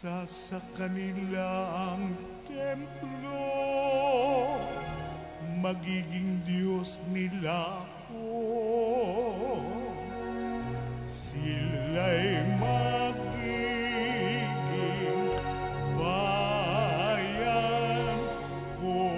Isa sa kanilang templo, magiging Diyos nila ako. Sila'y magiging bayan ko.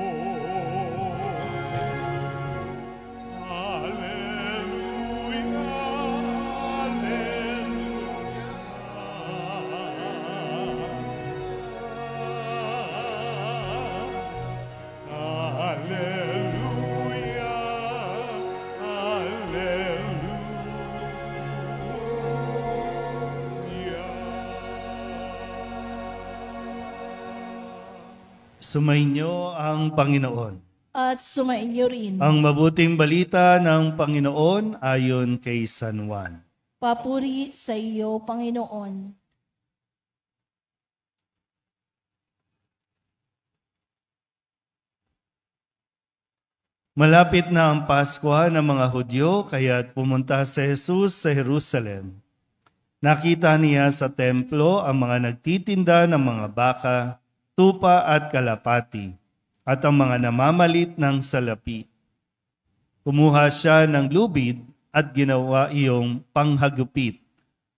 Sumainyo ang Panginoon. At sumainyo rin. Ang mabuting balita ng Panginoon ayon kay San Juan. Papuri sa iyo, Panginoon. Malapit na ang Pasko ng mga Hudyo, kaya't pumunta si Jesus sa Jerusalem. Nakita niya sa templo ang mga nagtitinda ng mga baka, tupa at kalapati, at ang mga namamalit ng salapi. Kumuha siya ng lubid at ginawa iyong panghagupit,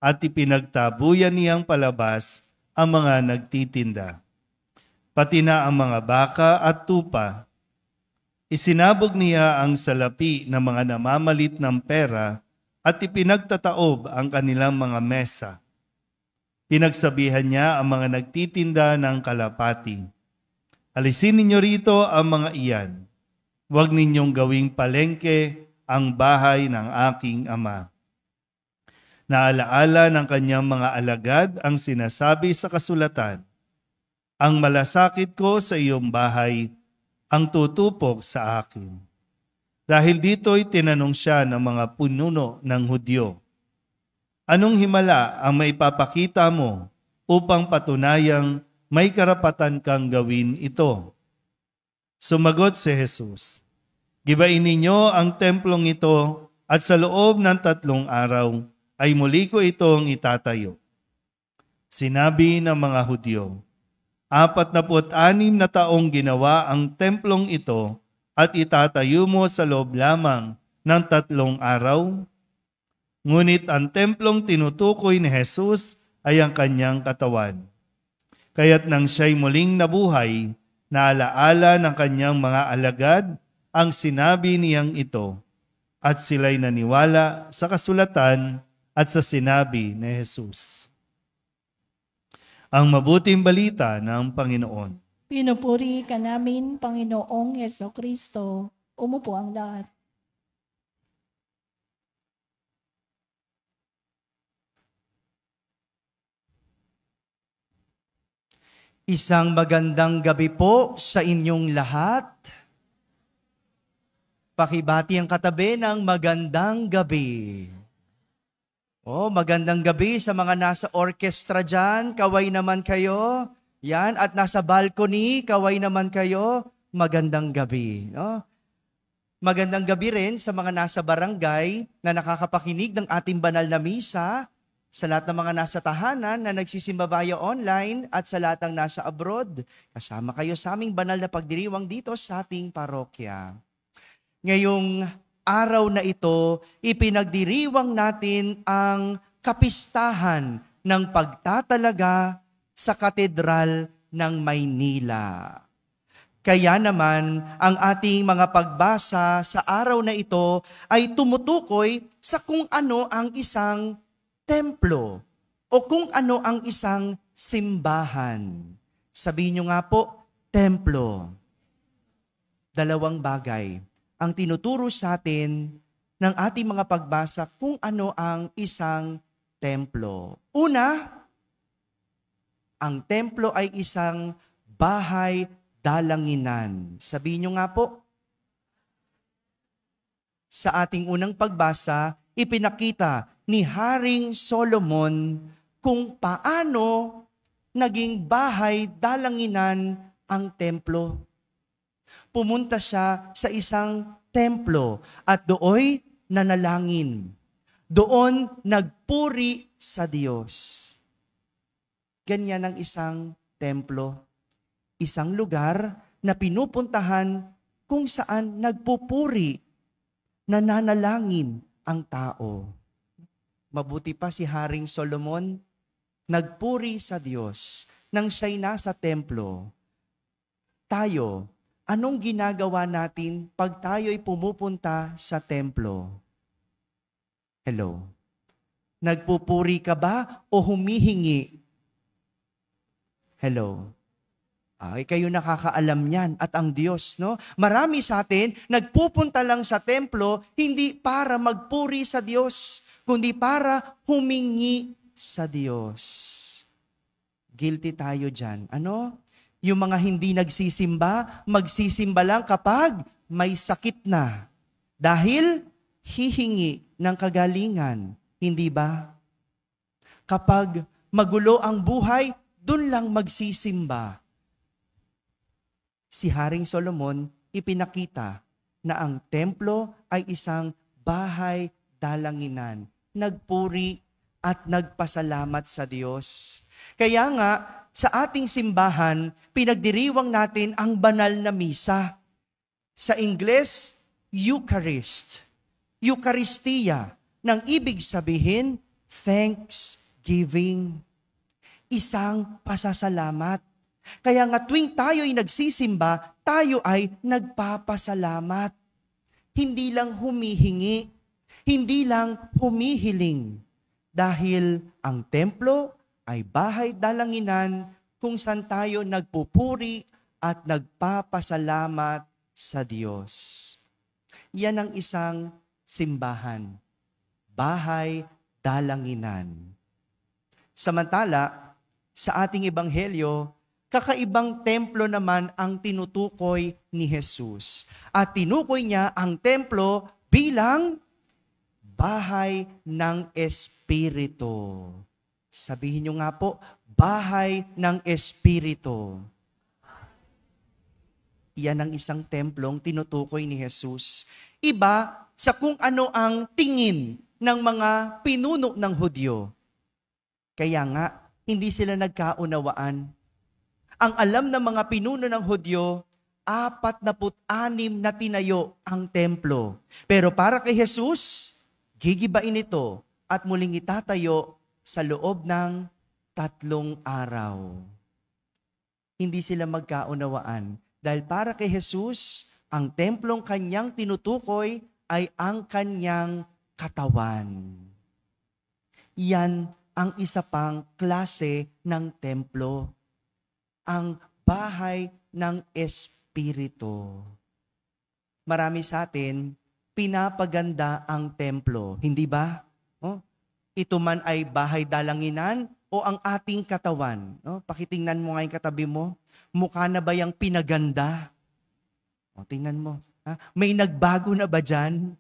at ipinagtabuyan niyang palabas ang mga nagtitinda. Pati na ang mga baka at tupa. Isinabog niya ang salapi ng mga namamalit ng pera at ipinagtataob ang kanilang mga mesa. Pinagsabihan niya ang mga nagtitinda ng kalapati, "Alisin ninyo rito ang mga iyan. Huwag ninyong gawing palengke ang bahay ng aking ama." Naalaala ng kanyang mga alagad ang sinasabi sa kasulatan, "Ang malasakit ko sa iyong bahay ang tutupok sa akin." Dahil dito'y tinanong siya ng mga pinuno ng Hudyo, "Anong himala ang maipapakita mo upang patunayang may karapatan kang gawin ito?" Sumagot si Jesus, "Gibain ninyo ang templong ito at sa loob ng 3 araw ay muli ko itong itatayo." Sinabi ng mga Hudyo, 46 na taong ginawa ang templong ito at itatayo mo sa loob lamang ng 3 araw? Ngunit ang templong tinutukoy ni Jesus ay ang kanyang katawan. Kaya't nang siya'y muling nabuhay, naalaala ng kanyang mga alagad ang sinabi niyang ito, at sila'y naniwala sa kasulatan at sa sinabi ni Jesus. Ang mabuting balita ng Panginoon. Pinupuri ka namin, Panginoong Jesucristo. Umupo ang lahat. Isang magandang gabi po sa inyong lahat. Pakibati ang katabi ng magandang gabi. Magandang gabi sa mga nasa orchestra dyan. Kaway naman kayo. Yan. At nasa balcony, kaway naman kayo. Magandang gabi. Magandang gabi rin sa mga nasa barangay na nakakapakinig ng ating banal na misa, sa lahat ng mga nasa tahanan na nagsisimba via online at sa lahat ng nasa abroad. Kasama kayo sa aming banal na pagdiriwang dito sa ating parokya. Ngayong araw na ito, ipinagdiriwang natin ang kapistahan ng pagtatalaga sa Katedral ng Maynila. Kaya naman, ang ating mga pagbasa sa araw na ito ay tumutukoy sa kung ano ang isang templo o kung ano ang isang simbahan. Sabihin nyo nga po, templo. 2 bagay ang tinuturo sa atin ng ating mga pagbasa kung ano ang isang templo. Una, ang templo ay isang bahay dalanginan. Sabihin nyo nga po, sa ating unang pagbasa, ipinakita ni Haring Solomon kung paano naging bahay dalanginan ang templo. Pumunta siya sa isang templo at dooy nanalangin. Doon nagpuri sa Diyos. ganyan ang isang templo. Isang lugar na pinupuntahan kung saan nagpupuri, nananalangin ang tao. Mabuti pa si Haring Solomon, nagpuri sa Diyos nang siya'y nasa templo. Tayo, anong ginagawa natin pag tayo'y pumupunta sa templo? Hello? Nagpupuri ka ba o humihingi? Hello? Ay, kayo nakakaalam niyan at ang Diyos, no? Marami sa atin, nagpupunta lang sa templo, hindi para magpuri sa Diyos, kundi para humingi sa Diyos. Guilty tayo dyan. Ano? Yung mga hindi nagsisimba, magsisimba lang kapag may sakit na. Dahil hihingi ng kagalingan. Hindi ba? Kapag magulo ang buhay, dun lang magsisimba. Si Haring Solomon ipinakita na ang templo ay isang bahay dalanginan. Nagpuri at nagpasalamat sa Diyos. Kaya nga, sa ating simbahan, pinagdiriwang natin ang banal na misa. Sa Ingles, Eucharist. Eucharistia, nang ibig sabihin, thanksgiving. Isang pasasalamat. Kaya nga tuwing tayo'y nagsisimba, tayo ay nagpapasalamat. Hindi lang humihingi, hindi lang humihiling. Dahil ang templo ay bahay dalanginan kung saan tayo nagpupuri at nagpapasalamat sa Diyos. Yan ang isang simbahan, bahay dalanginan. Samantala, sa ating ebanghelyo, kakaibang templo naman ang tinutukoy ni Jesus. At tinukoy niya ang templo bilang bahay ng Espiritu. Sabihin niyo nga po, bahay ng Espiritu. Yan ang isang templong tinutukoy ni Jesus. Iba sa kung ano ang tingin ng mga pinuno ng Hudyo. Kaya nga, hindi sila nagkaunawaan. Ang alam ng mga pinuno ng Hudyo, 46 na tinayo ang templo. Pero para kay Jesus, gigibain ito at muling itatayo sa loob ng 3 araw. Hindi sila magkaunawaan. Dahil para kay Jesus, ang templong kanyang tinutukoy ay ang kanyang katawan. Yan ang isa pang klase ng templo. Ang bahay ng Espiritu. Marami sa atin, pinapaganda ang templo. Hindi ba? Ito man ay bahay dalanginan o ang ating katawan. Pakitingnan mo nga yung katabi mo. Mukha na ba yung pinaganda? Tingnan mo. May nagbago na ba dyan?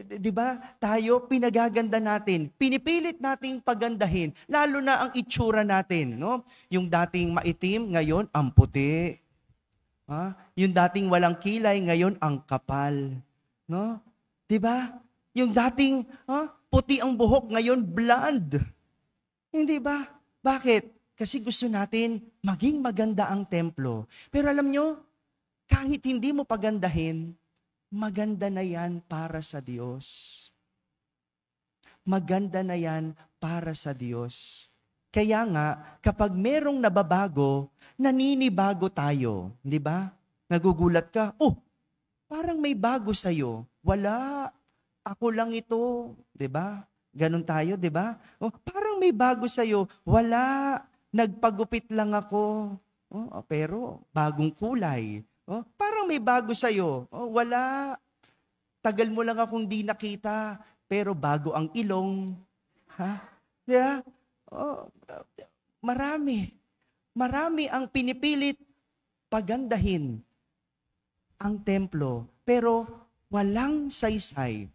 Di ba? Tayo, pinagaganda natin. Pinipilit nating pagandahin. Lalo na ang itsura natin. No? Yung dating maitim, ngayon, ang puti. Yung dating walang kilay, ngayon, ang kapal. No? Di ba? Yung dating puti ang buhok, ngayon, blonde. Hindi ba? Bakit? Kasi gusto natin maging maganda ang templo. Pero alam nyo, kahit hindi mo pagandahin, maganda na yan para sa Diyos. Maganda na yan para sa Diyos. Kaya nga, kapag merong nababago, naninibago tayo. Di ba? Nagugulat ka, parang may bago sa'yo. Wala, ako lang ito. Di ba? Ganon tayo, di ba? Parang may bago sa'yo. Wala, nagpagupit lang ako. Pero bagong kulay. Parang may bago sa'yo. Wala. Tagal mo lang akong di nakita, pero bago ang ilong. Yeah? Marami. Marami ang pinipilit pagandahin ang templo, pero walang saysay.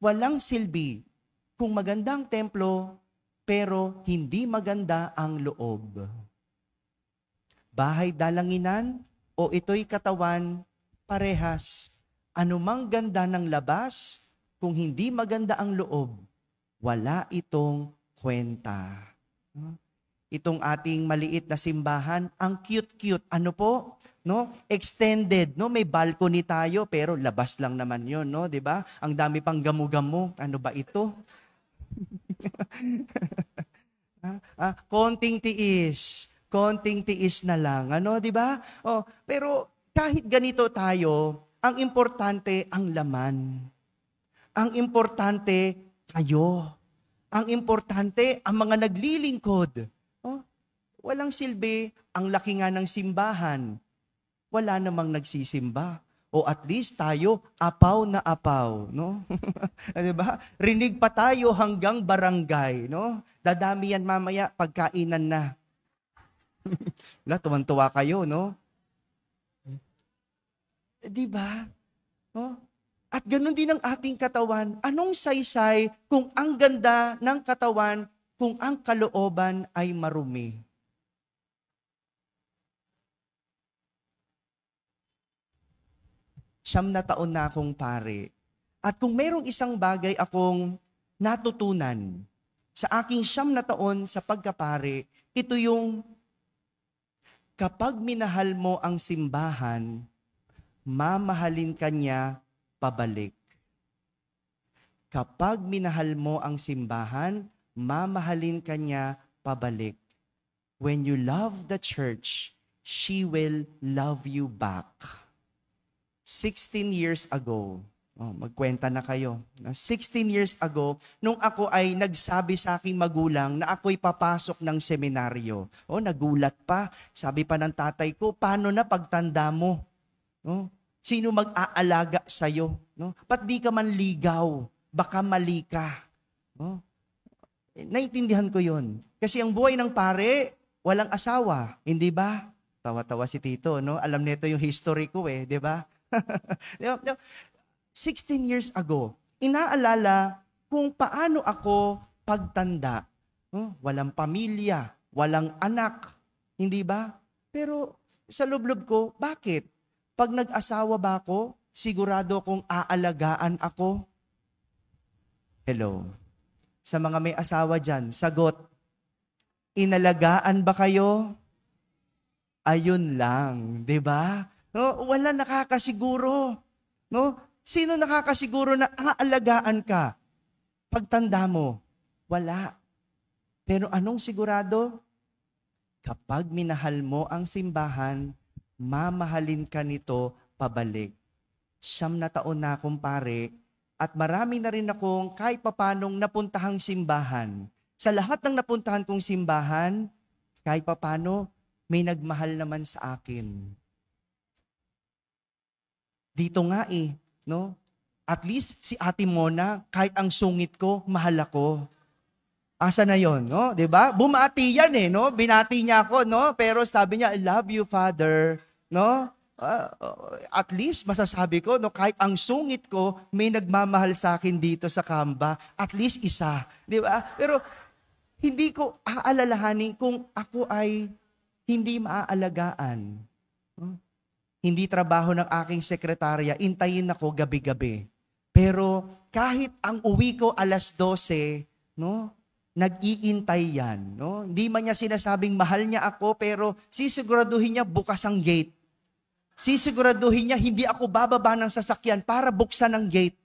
Walang silbi. Kung magandang templo, pero hindi maganda ang loob. Bahay dalanginan, o ito'y katawan, parehas. Anumang ganda ng labas, kung hindi maganda ang loob, wala itong kwenta. itong ating maliit na simbahan. Ang cute-cute. Ano po? No? Extended, no? May balcony tayo pero labas lang naman 'yon, no? 'Di ba? Ang dami pang gamo-gamo. Ano ba ito? Konting tiis na lang, ano, 'di ba? Oh, pero kahit ganito tayo, ang importante ang laman. Ang importante kayo. Ang importante ang mga naglilingkod. Oh, walang silbi ang laki nga ng simbahan. Wala namang nagsisimba. O at least tayo, apaw na apaw, no? 'Di ba? Rinig pa tayo hanggang barangay, no? Dadami yan mamaya pagkainan na. Wala, tuwan-tuwa kayo, no? 'Di ba? No? At ganoon din ang ating katawan. Anong saysay kung ang ganda ng katawan, kung ang kalooban ay marumi? Siyam na taon na akong pare. At kung mayroong isang bagay akong natutunan sa aking 9 na taon sa pagkapare, ito yung kapag minahal mo ang simbahan, mamahalin ka niya pabalik. Kapag minahal mo ang simbahan, mamahalin ka niya pabalik. When you love the church, she will love you back. 16 years ago, magkwenta na kayo. 16 years ago, nung ako ay nagsabi sa aking magulang na ako'y papasok ng seminaryo. Nagulat pa. Sabi pa ng tatay ko, paano na pagtanda mo? Sino mag-aalaga sa'yo? Ba't di ka man ligaw? Baka mali ka. Naintindihan ko yun. Kasi ang buhay ng pare, walang asawa. Hindi ba? Tawa-tawa si Tito, no? Alam nito yung history ko di ba? 16 years ago, inaalala kung paano ako pagtanda. Walang pamilya, walang anak. Hindi ba? Pero sa lublob ko, bakit? Pag nag-asawa ba ako, sigurado kong aalagaan ako? Hello? Sa mga may asawa dyan, sagot, inalagaan ba kayo? Ayun lang, di ba? Wala nakakasiguro. Sino nakakasiguro na aalagaan ka? Pagtanda mo, wala. Pero anong sigurado? Kapag minahal mo ang simbahan, mamahalin ka nito pabalik. 9 na taon na akong pare, at marami na rin akong kahit papanong napuntahang simbahan. Sa lahat ng napuntahan kong simbahan, kahit papano, may nagmahal naman sa akin. Dito nga no? At least si Ate Mona, kahit ang sungit ko, mahal ako. Asa na yon, no? 'Di ba? Bumati yan no? Binati niya ako, no? Pero sabi niya, I love you, Father, no? At least masasabi ko, no, kahit ang sungit ko, may nagmamahal sa akin dito sa Kamba, at least isa, 'di ba? Pero hindi ko aalalahanin kung ako ay hindi maaalagaan. Hindi trabaho ng aking sekretarya, intayin ako gabi-gabi. Pero kahit ang uwi ko alas 12, no, nag-iintay yan. No? Hindi man niya sinasabing mahal niya ako, pero sisiguraduhin niya bukas ang gate. Sisiguraduhin niya hindi ako bababa ng sasakyan para buksan ang gate.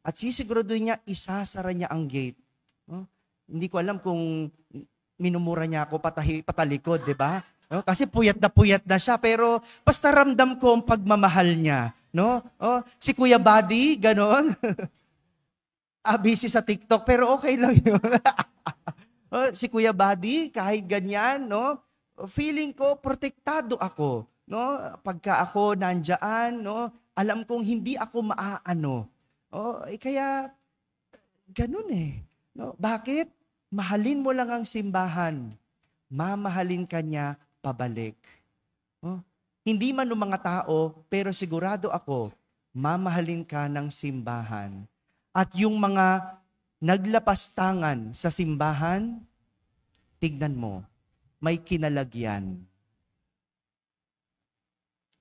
At sisiguraduhin niya isasara niya ang gate. No? Hindi ko alam kung minumura niya ako patalikod, di ba? No? Kasi puyat na siya, pero basta ramdam ko ang pagmamahal niya. No? Si Kuya Buddy, ganon. Busy sa TikTok, pero okay lang yun. Si Kuya Buddy, kahit ganyan, no? Feeling ko, protektado ako. No? Pagka ako nandyan, no? Alam kong hindi ako maaano. Kaya, ganun no? Bakit? Mahalin mo lang ang simbahan. Mamahalin ka niya pabalik. Hindi man ng mga tao, pero sigurado ako, mamahalin ka ng simbahan. At yung mga naglapastangan sa simbahan, tignan mo, may kinalagyan.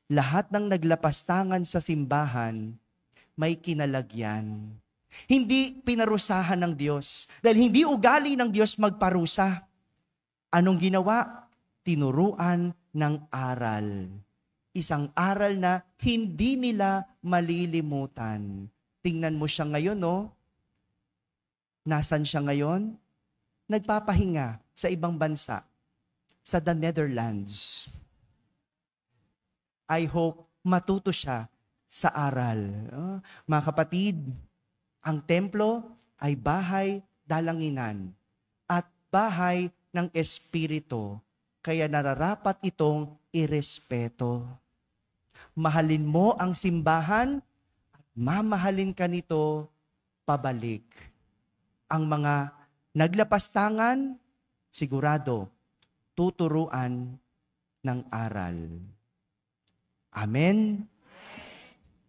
Lahat ng naglapastangan sa simbahan, may kinalagyan. Hindi pinarusahan ng Diyos. Dahil hindi ugali ng Diyos magparusa. Anong ginawa? Tinuruan ng aral. Isang aral na hindi nila malilimutan. Tingnan mo siya ngayon, no? Nasaan siya ngayon? Nagpapahinga sa ibang bansa, sa the Netherlands. I hope matuto siya sa aral. Mga kapatid, ang templo ay bahay dalanginan at bahay ng Espiritu. Kaya nararapat itong irespeto. Mahalin mo ang simbahan at mamahalin ka nito pabalik. Ang mga naglapastangan, sigurado, tuturuan ng aral. Amen.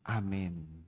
Amen.